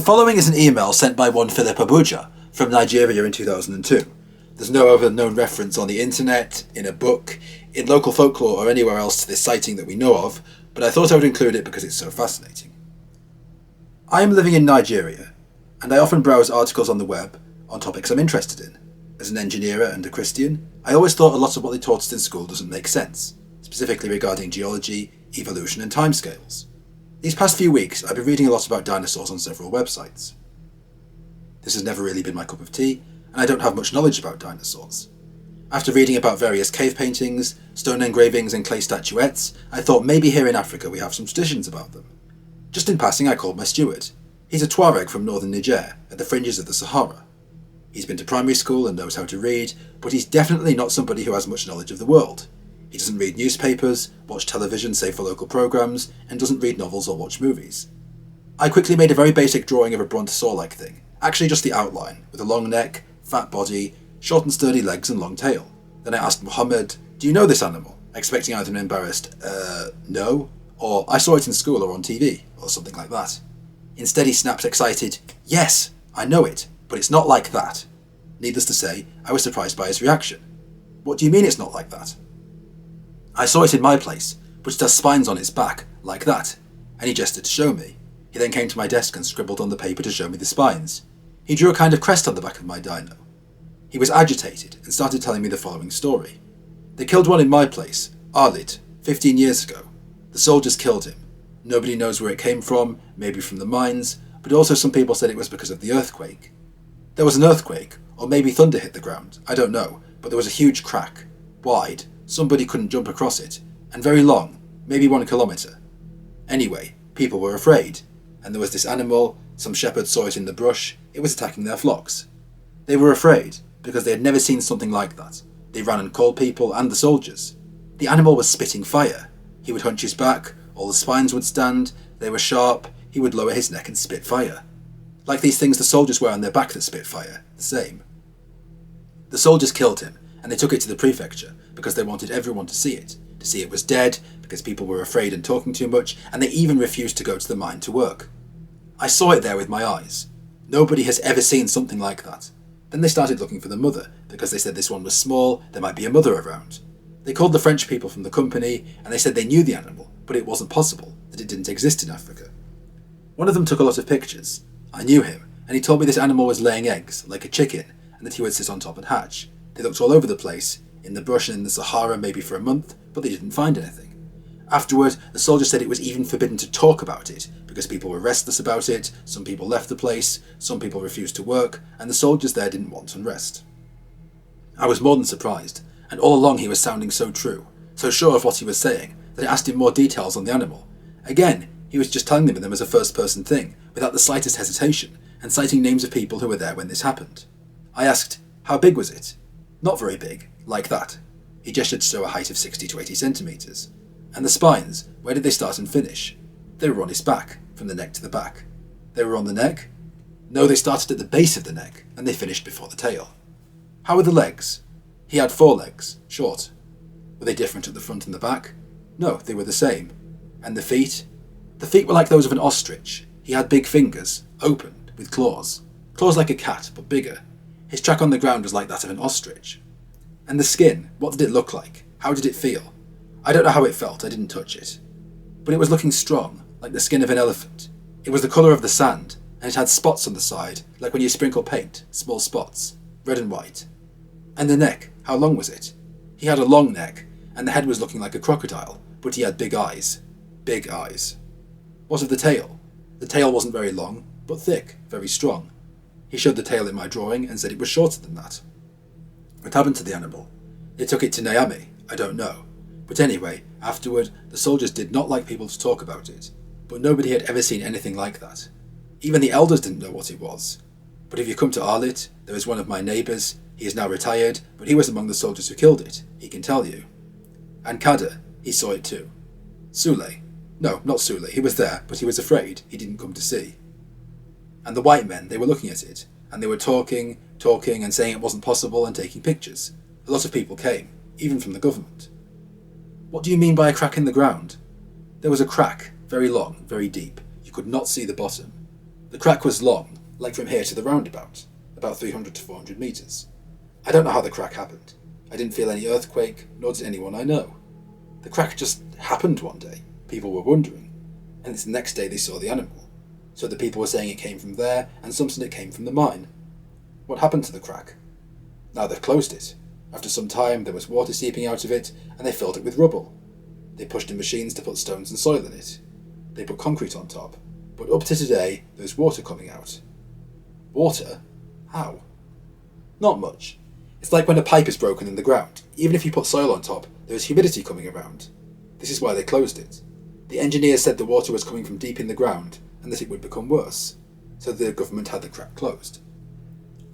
The following is an email sent by one Philip Abuja from Nigeria in 2002. There's no other known reference on the internet, in a book, in local folklore or anywhere else to this sighting that we know of, but I thought I would include it because it's so fascinating. I am living in Nigeria, and I often browse articles on the web on topics I'm interested in. As an engineer and a Christian, I always thought a lot of what they taught us in school doesn't make sense, specifically regarding geology, evolution and timescales. These past few weeks, I've been reading a lot about dinosaurs on several websites. This has never really been my cup of tea, and I don't have much knowledge about dinosaurs. After reading about various cave paintings, stone engravings and clay statuettes, I thought maybe here in Africa we have some traditions about them. Just in passing, I called my steward. He's a Tuareg from northern Niger, at the fringes of the Sahara. He's been to primary school and knows how to read, but he's definitely not somebody who has much knowledge of the world. He doesn't read newspapers, watch television save for local programmes, and doesn't read novels or watch movies. I quickly made a very basic drawing of a brontosaur-like thing, actually just the outline, with a long neck, fat body, short and sturdy legs and long tail. Then I asked Muhammad, "Do you know this animal?" expecting either an embarrassed, no, or "I saw it in school or on TV," or something like that. Instead he snapped excited, "Yes, I know it, but it's not like that." Needless to say, I was surprised by his reaction. "What do you mean it's not like that?" "I saw it in my place, but it has spines on its back, like that," and he gestured to show me. He then came to my desk and scribbled on the paper to show me the spines. He drew a kind of crest on the back of my dino. He was agitated and started telling me the following story. "They killed one in my place, Arlit, 15 years ago. The soldiers killed him. Nobody knows where it came from, maybe from the mines, but also some people said it was because of the earthquake. There was an earthquake, or maybe thunder hit the ground, I don't know, but there was a huge crack, wide, somebody couldn't jump across it, and very long, maybe 1 kilometre. Anyway, people were afraid, and there was this animal, some shepherds saw it in the brush, it was attacking their flocks. They were afraid, because they had never seen something like that. They ran and called people and the soldiers. The animal was spitting fire. He would hunch his back, all the spines would stand, they were sharp, he would lower his neck and spit fire. Like these things the soldiers wear on their back that spit fire, the same. The soldiers killed him, and they took it to the prefecture, because they wanted everyone to see it was dead, because people were afraid and talking too much, and they even refused to go to the mine to work. I saw it there with my eyes. Nobody has ever seen something like that. Then they started looking for the mother, because they said this one was small, there might be a mother around. They called the French people from the company, and they said they knew the animal, but it wasn't possible, that it didn't exist in Africa. One of them took a lot of pictures. I knew him, and he told me this animal was laying eggs, like a chicken, and that he would sit on top and hatch. They looked all over the place, in the brush and in the Sahara maybe for a month, but they didn't find anything. Afterward, the soldiers said it was even forbidden to talk about it, because people were restless about it, some people left the place, some people refused to work, and the soldiers there didn't want unrest. I was more than surprised, and all along he was sounding so true, so sure of what he was saying, that I asked him more details on the animal. Again, he was just telling them as a first-person thing, without the slightest hesitation, and citing names of people who were there when this happened. I asked, "How big was it?" "Not very big, like that." He gestured to show a height of 60 to 80 centimetres. "And the spines, where did they start and finish?" "They were on his back, from the neck to the back." "They were on the neck?" "No, they started at the base of the neck, and they finished before the tail." "How were the legs?" "He had 4 legs, short." "Were they different at the front and the back?" "No, they were the same." "And the feet?" "The feet were like those of an ostrich. He had big fingers, open, with claws. Claws like a cat, but bigger. His track on the ground was like that of an ostrich." "And the skin, what did it look like? How did it feel?" "I don't know how it felt, I didn't touch it. But it was looking strong, like the skin of an elephant. It was the colour of the sand, and it had spots on the side, like when you sprinkle paint, small spots, red and white." "And the neck, how long was it?" "He had a long neck, and the head was looking like a crocodile, but he had big eyes." "Big eyes." "What of the tail?" "The tail wasn't very long, but thick, very strong." He showed the tail in my drawing and said it was shorter than that. What happened to the animal? They took it to Niamey, I don't know. But anyway, afterward, the soldiers did not like people to talk about it, but nobody had ever seen anything like that. Even the elders didn't know what it was. But if you come to Arlit, there is one of my neighbours, he is now retired, but he was among the soldiers who killed it, he can tell you. And Kader, he saw it too. Sule, no, not Sule, he was there, but he was afraid, he didn't come to see. And the white men, they were looking at it, and they were talking, and saying it wasn't possible and taking pictures. A lot of people came, even from the government. "What do you mean by a crack in the ground?" "There was a crack, very long, very deep. You could not see the bottom. The crack was long, like from here to the roundabout, about 300 to 400 metres. I don't know how the crack happened. I didn't feel any earthquake, nor did anyone I know. The crack just happened one day. People were wondering. And it's the next day they saw the animal. So the people were saying it came from there, and some said it came from the mine. What happened to the crack? Now they've closed it. After some time there was water seeping out of it, and they filled it with rubble. They pushed in machines to put stones and soil in it. They put concrete on top. But up to today, there's water coming out. Water? How? Not much. It's like when a pipe is broken in the ground. Even if you put soil on top, there is humidity coming around. This is why they closed it. The engineers said the water was coming from deep in the ground, and that it would become worse. So the government had the crack closed.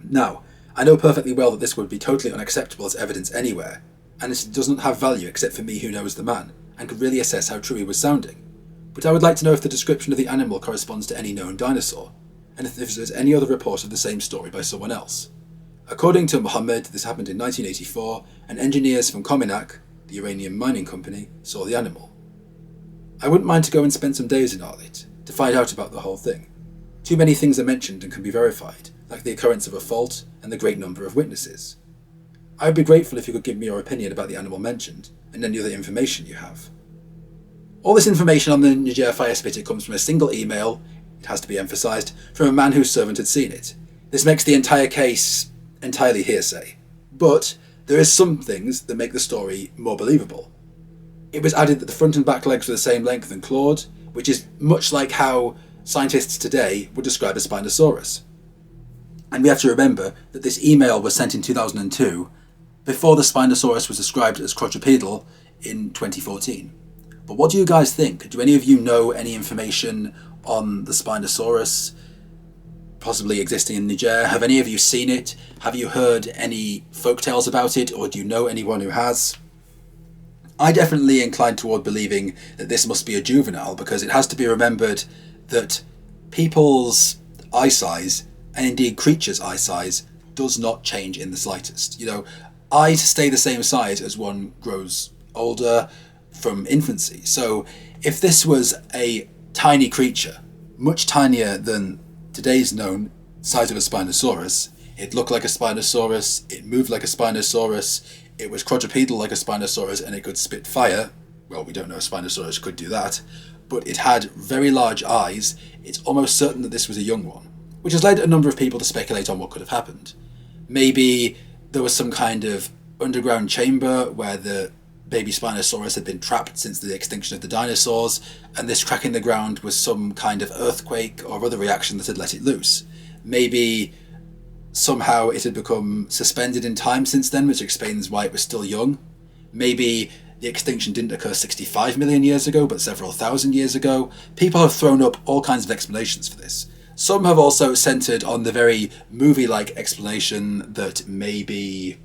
Now, I know perfectly well that this would be totally unacceptable as evidence anywhere, and it doesn't have value except for me who knows the man, and could really assess how true he was sounding. But I would like to know if the description of the animal corresponds to any known dinosaur, and if there's any other report of the same story by someone else. According to Mohammed, this happened in 1984, and engineers from Cominac, the uranium mining company, saw the animal. I wouldn't mind to go and spend some days in Arlit, to find out about the whole thing. Too many things are mentioned and can be verified, like the occurrence of a fault and the great number of witnesses. I would be grateful if you could give me your opinion about the animal mentioned, and any other information you have. All this information on the Niger Firespitter comes from a single email, it has to be emphasised, from a man whose servant had seen it. This makes the entire case entirely hearsay, but there is some things that make the story more believable. It was added that the front and back legs were the same length and clawed, which is much like how scientists today would describe a Spinosaurus. And we have to remember that this email was sent in 2002, before the Spinosaurus was described as quadrupedal in 2014. But what do you guys think? Do any of you know any information on the Spinosaurus possibly existing in Niger? Have any of you seen it? Have you heard any folktales about it, or do you know anyone who has? I definitely incline toward believing that this must be a juvenile, because it has to be remembered that people's eye size, and indeed creatures' eye size, does not change in the slightest. You know, eyes stay the same size as one grows older from infancy. So if this was a tiny creature, much tinier than today's known size of a Spinosaurus, it looked like a Spinosaurus, it moved like a Spinosaurus, it was quadrupedal like a Spinosaurus, and it could spit fire. Well, we don't know if Spinosaurus could do that, but it had very large eyes. It's almost certain that this was a young one, which has led a number of people to speculate on what could have happened. Maybe there was some kind of underground chamber where the baby Spinosaurus had been trapped since the extinction of the dinosaurs, and this crack in the ground was some kind of earthquake or other reaction that had let it loose. Maybe somehow it had become suspended in time since then, which explains why it was still young. Maybe the extinction didn't occur 65 million years ago, but several thousand years ago. People have thrown up all kinds of explanations for this. Some have also centred on the very movie-like explanation that maybe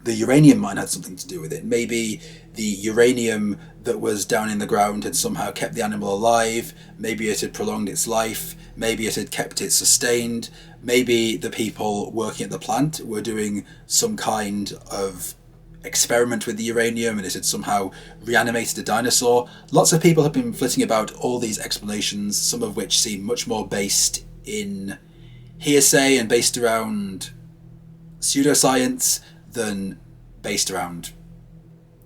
the uranium mine had something to do with it. Maybe the uranium that was down in the ground had somehow kept the animal alive. Maybe it had prolonged its life. Maybe it had kept it sustained. Maybe the people working at the plant were doing some kind of experiment with the uranium and it had somehow reanimated a dinosaur. Lots of people have been flitting about all these explanations, some of which seem much more based in hearsay and based around pseudoscience than based around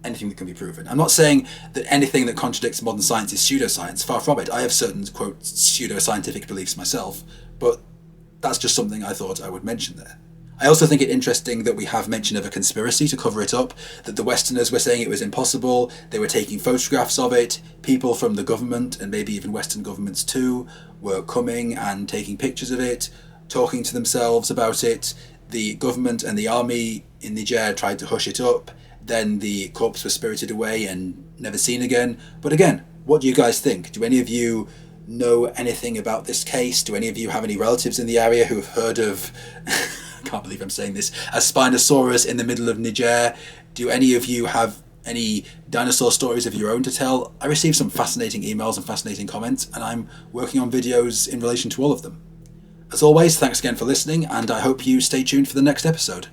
anything that can be proven. I'm not saying that anything that contradicts modern science is pseudoscience, far from it. I have certain, quote, pseudoscientific beliefs myself, but that's just something I thought I would mention there. I also think it interesting that we have mention of a conspiracy to cover it up, that the Westerners were saying it was impossible, they were taking photographs of it, people from the government, and maybe even Western governments too, were coming and taking pictures of it, talking to themselves about it. The government and the army in Niger tried to hush it up, then the corpse was spirited away and never seen again. But again, what do you guys think? Do any of you know anything about this case? Do any of you have any relatives in the area who have heard of, I can't believe I'm saying this, a Spinosaurus in the middle of Niger? Do any of you have any dinosaur stories of your own to tell? I received some fascinating emails and fascinating comments, and I'm working on videos in relation to all of them. As always, thanks again for listening, and I hope you stay tuned for the next episode.